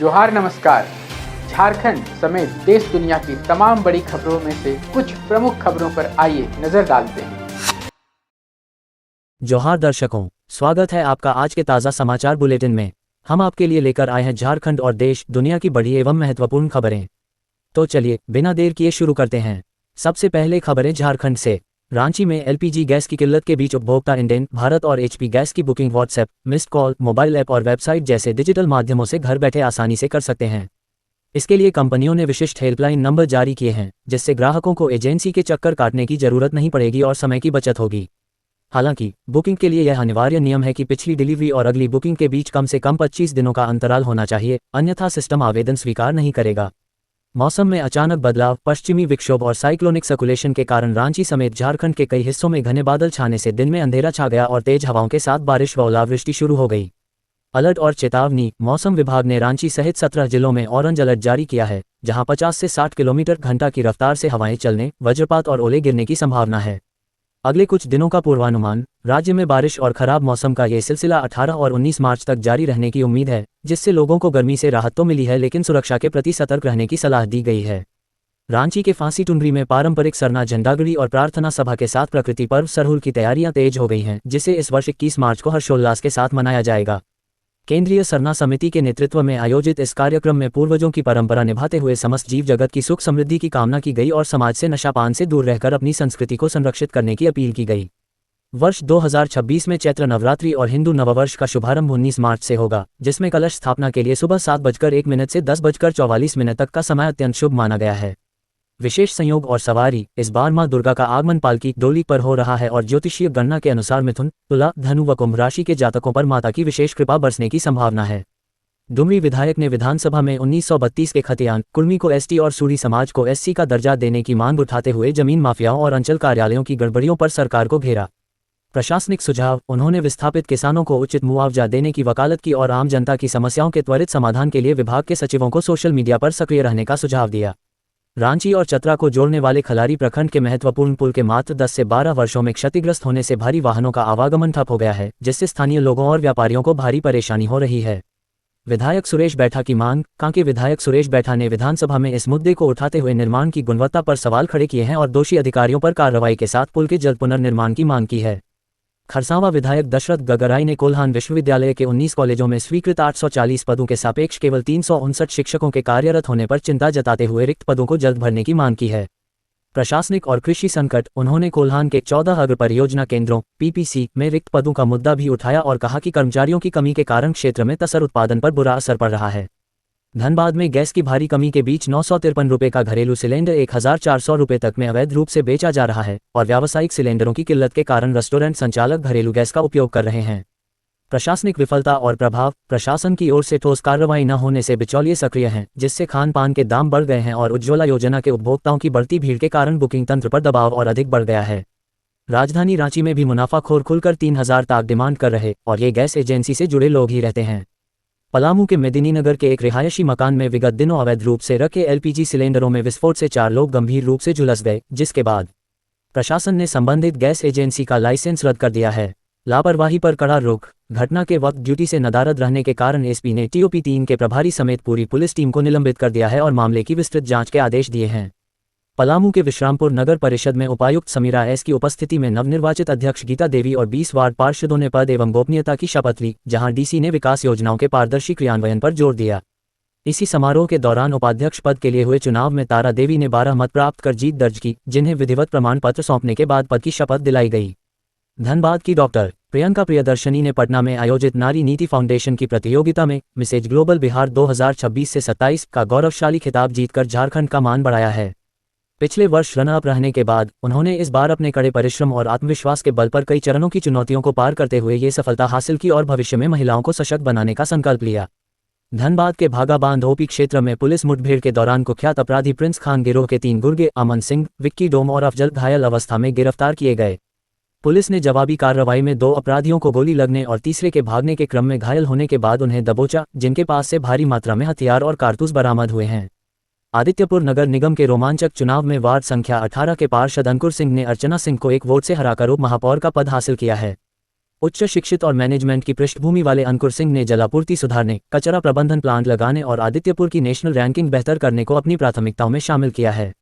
जोहार नमस्कार। झारखंड समेत देश दुनिया की तमाम बड़ी खबरों में से कुछ प्रमुख खबरों पर आइए नजर डालते हैं। जोहार दर्शकों, स्वागत है आपका आज के ताज़ा समाचार बुलेटिन में। हम आपके लिए लेकर आए हैं झारखंड और देश दुनिया की बड़ी एवं महत्वपूर्ण खबरें। तो चलिए बिना देर किए शुरू करते हैं। सबसे पहले खबरें झारखंड से। रांची में एलपीजी गैस की किल्लत के बीच उपभोक्ता इंडेन भारत और एचपी गैस की booking WhatsApp, missed call, mobile app और वेबसाइट जैसे डिजिटल माध्यमों से घर बैठे आसानी से कर सकते हैं। इसके लिए कंपनियों ने विशिष्ट हेल्पलाइन नंबर जारी किए हैं, जिससे ग्राहकों को एजेंसी के चक्कर काटने की जरूरत नहीं पड़ेगी और समय की बचत होगी। हालांकि बुकिंग के लिए यह अनिवार्य नियम है कि पिछली डिलीवरी और अगली बुकिंग के बीच कम से कम 25 दिनों का अंतराल होना चाहिए, अन्यथा सिस्टम आवेदन स्वीकार नहीं करेगा। मौसम में अचानक बदलाव, पश्चिमी विक्षोभ और साइक्लोनिक सर्कुलेशन के कारण रांची समेत झारखंड के कई हिस्सों में घने बादल छाने से दिन में अंधेरा छा गया और तेज हवाओं के साथ बारिश व ओलावृष्टि शुरू हो गई। अलर्ट और चेतावनी। मौसम विभाग ने रांची सहित 17 जिलों में ऑरेंज अलर्ट जारी किया है, जहां 50 से 60 किलोमीटर घंटा की रफ्तार से हवाएं चलने, वज्रपात और ओले गिरने की संभावना है। अगले कुछ दिनों का पूर्वानुमान। राज्य में बारिश और खराब मौसम का ये सिलसिला 18 और 19 मार्च तक जारी रहने की उम्मीद है, जिससे लोगों को गर्मी से राहत तो मिली है, लेकिन सुरक्षा के प्रति सतर्क रहने की सलाह दी गई है। रांची के फांसी टुंडरी में पारंपरिक सरना झंडागड़ी और प्रार्थना सभा के साथ प्रकृति पर्व सरहुल की तैयारियां तेज हो गई हैं, जिसे इस वर्ष 21 मार्च को हर्षोल्लास के साथ मनाया जाएगा। केंद्रीय सरना समिति के नेतृत्व में आयोजित इस कार्यक्रम में पूर्वजों की परंपरा निभाते हुए समस्त जीव जगत की सुख समृद्धि की कामना की गई और समाज से नशापान से दूर रहकर अपनी संस्कृति को संरक्षित करने की अपील की गई। वर्ष 2026 में चैत्र नवरात्रि और हिंदू नववर्ष का शुभारंभ 19 मार्च से होगा, जिसमें कलश स्थापना के लिए सुबह 7:01 से 10:44 तक का समय अत्यंत शुभ माना गया है। विशेष संयोग और सवारी। इस बार मां दुर्गा का आगमन पालकी डोली पर हो रहा है और ज्योतिषीय गणना के अनुसार मिथुन, तुला, धनु व कुंभ राशि के जातकों पर माता की विशेष कृपा बरसने की संभावना है। डुमरी विधायक ने विधानसभा में 1932 के खतियान कुर्मी को एसटी और सूरी समाज को एससी का दर्जा देने की मांग उठाते हुए जमीन माफियाओं और अंचल कार्यालयों की गड़बड़ियों पर सरकार को घेरा। प्रशासनिक सुझाव। उन्होंने विस्थापित किसानों को उचित मुआवजा देने की वकालत की और आम जनता की समस्याओं के त्वरित समाधान के लिए विभाग के सचिवों को सोशल मीडिया पर सक्रिय रहने का सुझाव दिया। रांची और चतरा को जोड़ने वाले खलारी प्रखंड के महत्वपूर्ण पुल के मात्र 10 से 12 वर्षों में क्षतिग्रस्त होने से भारी वाहनों का आवागमन ठप हो गया है, जिससे स्थानीय लोगों और व्यापारियों को भारी परेशानी हो रही है। विधायक सुरेश बैठा की मांग। कांके विधायक सुरेश बैठा ने विधानसभा में इस मुद्दे को उठाते हुए निर्माण की गुणवत्ता पर सवाल खड़े किए हैं और दोषी अधिकारियों पर कार्रवाई के साथ पुल के जल्द पुनर्निर्माण की मांग की है। खरसावां विधायक दशरथ गगराई ने कोल्हान विश्वविद्यालय के 19 कॉलेजों में स्वीकृत 840 पदों के सापेक्ष केवल 359 शिक्षकों के कार्यरत होने पर चिंता जताते हुए रिक्त पदों को जल्द भरने की मांग की है। प्रशासनिक और कृषि संकट। उन्होंने कोल्हान के 14 अग्र परियोजना केंद्रों पीपीसी में रिक्त पदों का मुद्दा भी उठाया और कहा कि कर्मचारियों की कमी के कारण क्षेत्र में तसर उत्पादन पर बुरा असर पड़ रहा है। धनबाद में गैस की भारी कमी के बीच 953 रुपये का घरेलू सिलेंडर 1400 रुपये तक में अवैध रूप से बेचा जा रहा है और व्यावसायिक सिलेंडरों की किल्लत के कारण रेस्टोरेंट संचालक घरेलू गैस का उपयोग कर रहे हैं। प्रशासनिक विफलता और प्रभाव। प्रशासन की ओर से ठोस कार्रवाई न होने से बिचौलिए सक्रिय हैं, जिससे खान पान के दाम बढ़ गए हैं और उज्ज्वला योजना के उपभोक्ताओं की बढ़ती भीड़ के कारण बुकिंग तंत्र पर दबाव और अधिक बढ़ गया है। राजधानी रांची में भी मुनाफाखोर खुलकर 3000 तक डिमांड कर रहे और ये गैस एजेंसी से जुड़े लोग ही रहते हैं। पलामू के मेदिनीनगर के एक रिहायशी मकान में विगत दिनों अवैध रूप से रखे एलपीजी सिलेंडरों में विस्फोट से 4 लोग गंभीर रूप से झुलस गए, जिसके बाद प्रशासन ने संबंधित गैस एजेंसी का लाइसेंस रद्द कर दिया है। लापरवाही पर कड़ा रुख। घटना के वक्त ड्यूटी से नदारद रहने के कारण एसपी ने टीओपी 3 के प्रभारी समेत पूरी पुलिस टीम को निलंबित कर दिया है और मामले की विस्तृत जांच के आदेश दिए हैं। पलामू के विश्रामपुर नगर परिषद में उपायुक्त समीरा एस की उपस्थिति में नवनिर्वाचित अध्यक्ष गीता देवी और 20 वार्ड पार्षदों ने पद एवं गोपनीयता की शपथ ली, जहां डीसी ने विकास योजनाओं के पारदर्शी क्रियान्वयन पर जोर दिया। इसी समारोह के दौरान उपाध्यक्ष पद के लिए हुए चुनाव में तारा देवी ने 12 मत प्राप्त कर जीत दर्ज की, जिन्हें विधिवत प्रमाण पत्र सौंपने के बाद पद की शपथ दिलाई गई। धनबाद की डॉक्टर प्रियंका प्रियदर्शनी ने पटना में आयोजित नारी नीति फाउंडेशन की प्रतियोगिता में मिसेज ग्लोबल बिहार 2026 से 27 का गौरवशाली खिताब जीतकर झारखंड का मान बढ़ाया है। पिछले वर्ष रनअप रहने के बाद उन्होंने इस बार अपने कड़े परिश्रम और आत्मविश्वास के बल पर कई चरणों की चुनौतियों को पार करते हुए ये सफलता हासिल की और भविष्य में महिलाओं को सशक्त बनाने का संकल्प लिया। धनबाद के भागाबांध ओपी क्षेत्र में पुलिस मुठभेड़ के दौरान कुख्यात अपराधी प्रिंस खान गिरोह के 3 गुर्गे अमन सिंह, विक्की डोम और अफजल घायल अवस्था में गिरफ्तार किए गए। पुलिस ने जवाबी कार्रवाई में 2 अपराधियों को गोली लगने और तीसरे के भागने के क्रम में घायल होने के बाद उन्हें दबोचा, जिनके पास से भारी मात्रा में हथियार और कारतूस बरामद हुए हैं। आदित्यपुर नगर निगम के रोमांचक चुनाव में वार्ड संख्या 18 के पार्षद अंकुर सिंह ने अर्चना सिंह को 1 वोट से हराकर उप महापौर का पद हासिल किया है। उच्च शिक्षित और मैनेजमेंट की पृष्ठभूमि वाले अंकुर सिंह ने जलापूर्ति सुधारने, कचरा प्रबंधन प्लांट लगाने और आदित्यपुर की नेशनल रैंकिंग बेहतर करने को अपनी प्राथमिकताओं में शामिल किया है।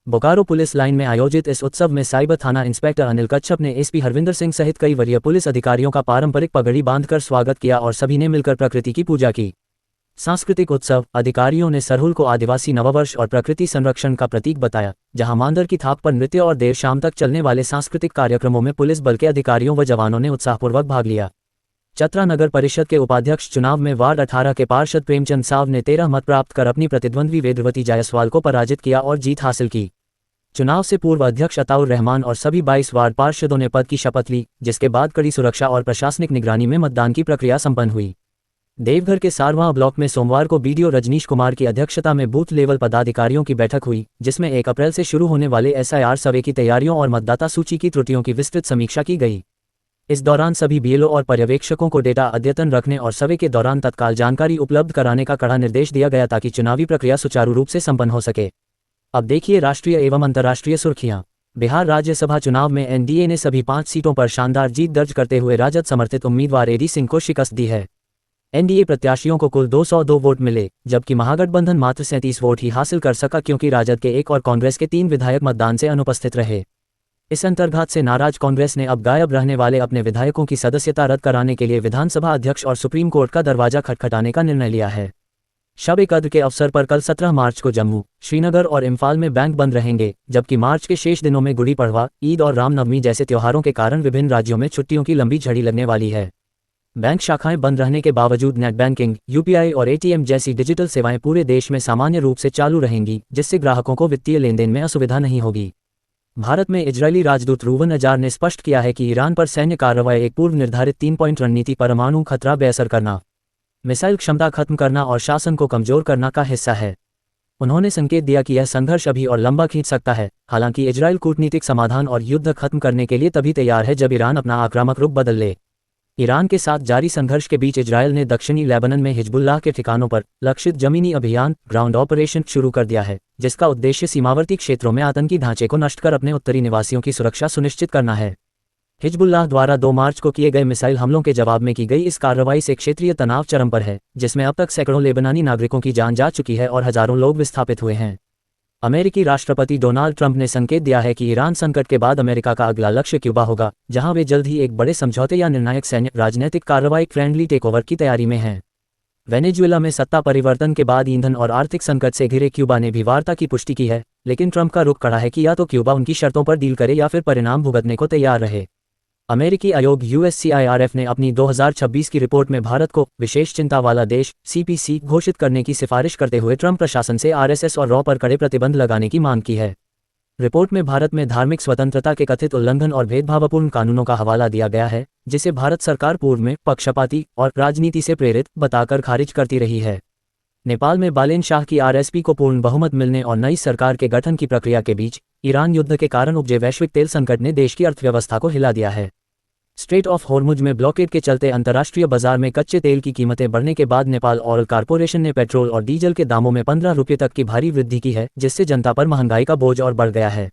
बोकारो पुलिस लाइन में आयोजित इस उत्सव में साइबर थाना इंस्पेक्टर अनिल कच्छप ने एसपी हरविंदर सिंह सहित कई वरीय पुलिस अधिकारियों का पारंपरिक पगड़ी बांधकर स्वागत किया और सभी ने मिलकर प्रकृति की पूजा की। सांस्कृतिक उत्सव अधिकारियों ने सरहुल को आदिवासी नववर्ष और प्रकृति संरक्षण का प्रतीक बताया, जहां मांदर की थाप पर नृत्य और देर शाम तक चलने वाले सांस्कृतिक कार्यक्रमों में पुलिस बल के अधिकारियों व जवानों ने उत्साहपूर्वक भाग लिया। चतरा नगर परिषद के उपाध्यक्ष चुनाव में वार्ड 18 के पार्षद प्रेमचंद साव ने 13 मत प्राप्त कर अपनी प्रतिद्वंद्वी वेदवती जायसवाल को पराजित किया और जीत हासिल की। चुनाव से पूर्व अध्यक्ष अताउर रहमान और सभी 22 वार्ड पार्षदों ने पद की शपथ ली, जिसके बाद कड़ी सुरक्षा और प्रशासनिक निगरानी में मतदान की प्रक्रिया संपन्न हुई। देवघर के सारवां ब्लॉक में सोमवार को बीडीओ रजनीश कुमार की अध्यक्षता में बूथ लेवल पदाधिकारियों की बैठक हुई, जिसमें 1 अप्रैल से शुरू होने वाले एसआईआर सर्वे की तैयारियों और मतदाता सूची की त्रुटियों की विस्तृत समीक्षा की गई। इस दौरान सभी बीएलओ और पर्यवेक्षकों को डेटा अद्यतन रखने और सर्वे के दौरान तत्काल जानकारी उपलब्ध कराने का कड़ा निर्देश दिया गया ताकि चुनावी प्रक्रिया सुचारू रूप से संपन्न हो सके। अब देखिए राष्ट्रीय एवं अंतर्राष्ट्रीय सुर्खियां। बिहार राज्यसभा चुनाव में एनडीए ने सभी 5 सीटों पर शानदार जीत दर्ज करते हुए राजद समर्थित उम्मीदवार एडी सिंह को शिकस्त दी है। एनडीए प्रत्याशियों को कुल 202 वोट मिले, जबकि महागठबंधन मात्र 37 वोट ही हासिल कर सका क्योंकि राजद के 1 और कांग्रेस के 3 विधायक मतदान से अनुपस्थित रहे। इस अंतर्घात से नाराज कांग्रेस ने अब गायब रहने वाले अपने विधायकों की सदस्यता रद्द कराने के लिए विधानसभा अध्यक्ष और सुप्रीम कोर्ट का दरवाजा खटखटाने का निर्णय लिया है। शब ए कद्र के अवसर पर कल 17 मार्च को जम्मू, श्रीनगर और इम्फाल में बैंक बंद रहेंगे, जबकि मार्च के शेष दिनों में गुड़ी पड़वा, ईद और रामनवमी जैसे त्योहारों के कारण विभिन्न राज्यों में छुट्टियों की लंबी झड़ी लगने वाली है। बैंक शाखाएं बंद रहने के बावजूद नेट बैंकिंग, यूपीआई और एटीएम जैसी डिजिटल सेवाएं पूरे देश में सामान्य रूप से चालू रहेंगी, जिससे ग्राहकों को वित्तीय लेनदेन में असुविधा नहीं होगी। भारत में इजरायली राजदूत रूवन अजार ने स्पष्ट किया है कि ईरान पर सैन्य कार्रवाई एक पूर्व निर्धारित 3 पॉइंट रणनीति परमाणु खतरा बेअसर करना, मिसाइल क्षमता खत्म करना और शासन को कमजोर करना का हिस्सा है। उन्होंने संकेत दिया कि यह संघर्ष अभी और लंबा खींच सकता है। हालांकि इजरायल कूटनीतिक समाधान और युद्ध खत्म करने के लिए तभी तैयार है जब ईरान अपना आक्रामक रुख बदल ले। ईरान के साथ जारी संघर्ष के बीच इजरायल ने दक्षिणी लेबनान में हिजबुल्लाह के ठिकानों पर लक्षित जमीनी अभियान ग्राउंड ऑपरेशन शुरू कर दिया है, जिसका उद्देश्य सीमावर्ती क्षेत्रों में आतंकी ढांचे को नष्ट कर अपने उत्तरी निवासियों की सुरक्षा सुनिश्चित करना है। हिजबुल्लाह द्वारा 2 मार्च को किए गए मिसाइल हमलों के जवाब में की गई इस कार्रवाई से क्षेत्रीय तनाव चरम पर है, जिसमें अब तक सैकड़ों लेबनानी नागरिकों की जान जा चुकी है और हजारों लोग विस्थापित हुए हैं। अमेरिकी राष्ट्रपति डोनाल्ड ट्रंप ने संकेत दिया है कि ईरान संकट के बाद अमेरिका का अगला लक्ष्य क्यूबा होगा, जहां वे जल्द ही एक बड़े समझौते या निर्णायक सैन्य राजनीतिक कार्रवाई फ्रेंडली टेकओवर की तैयारी में हैं। वेनेजुएला में सत्ता परिवर्तन के बाद ईंधन और आर्थिक संकट से घिरे क्यूबा ने भी वार्ता की पुष्टि की है, लेकिन ट्रंप का रुख कड़ा है कि या तो क्यूबा उनकी शर्तों पर डील करे या फिर परिणाम भुगतने को तैयार रहे। अमेरिकी आयोग यूएससीआईआरएफ ने अपनी 2026 की रिपोर्ट में भारत को विशेष चिंता वाला देश सीपीसी घोषित करने की सिफारिश करते हुए ट्रंप प्रशासन से आरएसएस और रॉ पर कड़े प्रतिबंध लगाने की मांग की है। रिपोर्ट में भारत में धार्मिक स्वतंत्रता के कथित उल्लंघन और भेदभावपूर्ण कानूनों का हवाला दिया गया है, जिसे भारत सरकार पूर्व में पक्षपाती और राजनीति से प्रेरित बताकर खारिज करती रही है। नेपाल में बालेन शाह की आरएसपी को पूर्ण बहुमत मिलने और नई सरकार के गठन की प्रक्रिया के बीच ईरान युद्ध के कारण उपजे वैश्विक तेल संकट ने देश की अर्थव्यवस्था को हिला दिया है। स्ट्रेट ऑफ होर्मुज में ब्लॉकेड के चलते अंतर्राष्ट्रीय बाजार में कच्चे तेल की कीमतें बढ़ने के बाद नेपाल ऑयल कॉरपोरेशन ने पेट्रोल और डीजल के दामों में 15 रुपये तक की भारी वृद्धि की है, जिससे जनता पर महंगाई का बोझ और बढ़ गया है।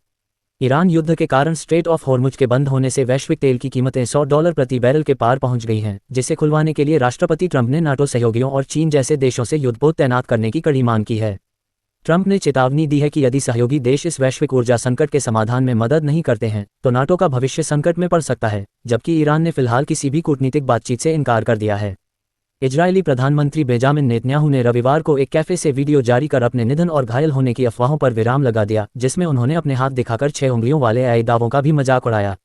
ईरान युद्ध के कारण स्ट्रेट ऑफ होर्मुज के बंद होने से वैश्विक तेल की कीमतें $100 प्रति बैरल के पार पहुंच गई हैं, जिसे खुलवाने के लिए राष्ट्रपति ट्रंप ने नाटो सहयोगियों और चीन जैसे देशों से युद्धपोत तैनात करने की कड़ी मांग की है। ट्रंप ने चेतावनी दी है कि यदि सहयोगी देश इस वैश्विक ऊर्जा संकट के समाधान में मदद नहीं करते हैं तो नाटो का भविष्य संकट में पड़ सकता है, जबकि ईरान ने फिलहाल किसी भी कूटनीतिक बातचीत से इनकार कर दिया है। इजरायली प्रधानमंत्री बेंजामिन नेतन्याहू ने रविवार को एक कैफे से वीडियो जारी कर अपने निधन और घायल होने की अफवाहों पर विराम लगा दिया, जिसमें उन्होंने अपने हाथ दिखाकर 6 उंगलियों वाले एआई दावों का भी मजाक उड़ाया।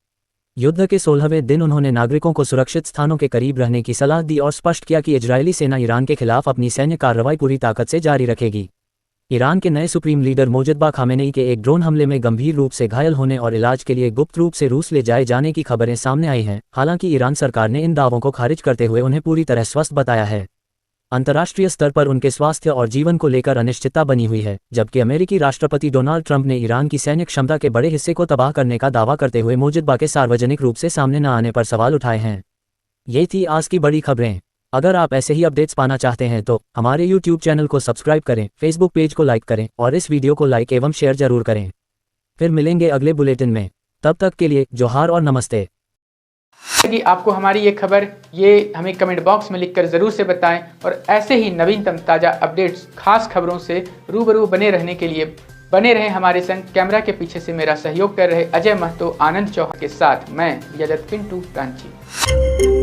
युद्ध के 16वें दिन उन्होंने नागरिकों को सुरक्षित स्थानों के करीब रहने की सलाह दी और स्पष्ट किया कि इजरायली सेना ईरान के खिलाफ अपनी सैन्य कार्रवाई पूरी ताकत से जारी रखेगी। ईरान के नए सुप्रीम लीडर मोजद्दा खामेनेई के एक ड्रोन हमले में गंभीर रूप से घायल होने और इलाज के लिए गुप्त रूप से रूस ले जाए जाने की खबरें सामने आई हैं। हालांकि ईरान सरकार ने इन दावों को खारिज करते हुए उन्हें पूरी तरह स्वस्थ बताया है। अंतर्राष्ट्रीय स्तर पर उनके स्वास्थ्य और जीवन को लेकर अनिश्चितता बनी हुई है, जबकि अमेरिकी राष्ट्रपति डोनाल्ड ट्रंप ने ईरान की सैन्य क्षमता के बड़े हिस्से को तबाह करने का दावा करते हुए मोजद्दा के सार्वजनिक रूप से सामने न आने पर सवाल उठाए हैं। ये थी आज की बड़ी खबरें। अगर आप ऐसे ही अपडेट्स पाना चाहते हैं तो हमारे YouTube चैनल को सब्सक्राइब करें, Facebook पेज को लाइक करें और इस वीडियो को लाइक एवं शेयर जरूर करें। फिर मिलेंगे अगले बुलेटिन में, तब तक के लिए जोहार और नमस्ते। लगी आपको हमारी ये खबर, ये हमें कमेंट बॉक्स में लिखकर ज़रूर से बताएं और ऐसे ही नवीनतम ताज़ा अपडेट्स, खास खबरों से रूबरू बने रहने के लिए बने रहें हमारे संग। कैमरा के पीछे से मेरा सहयोग कर रहे अजय महतो, आनंद चौहान के साथ मैं यजत पिंटू रांची।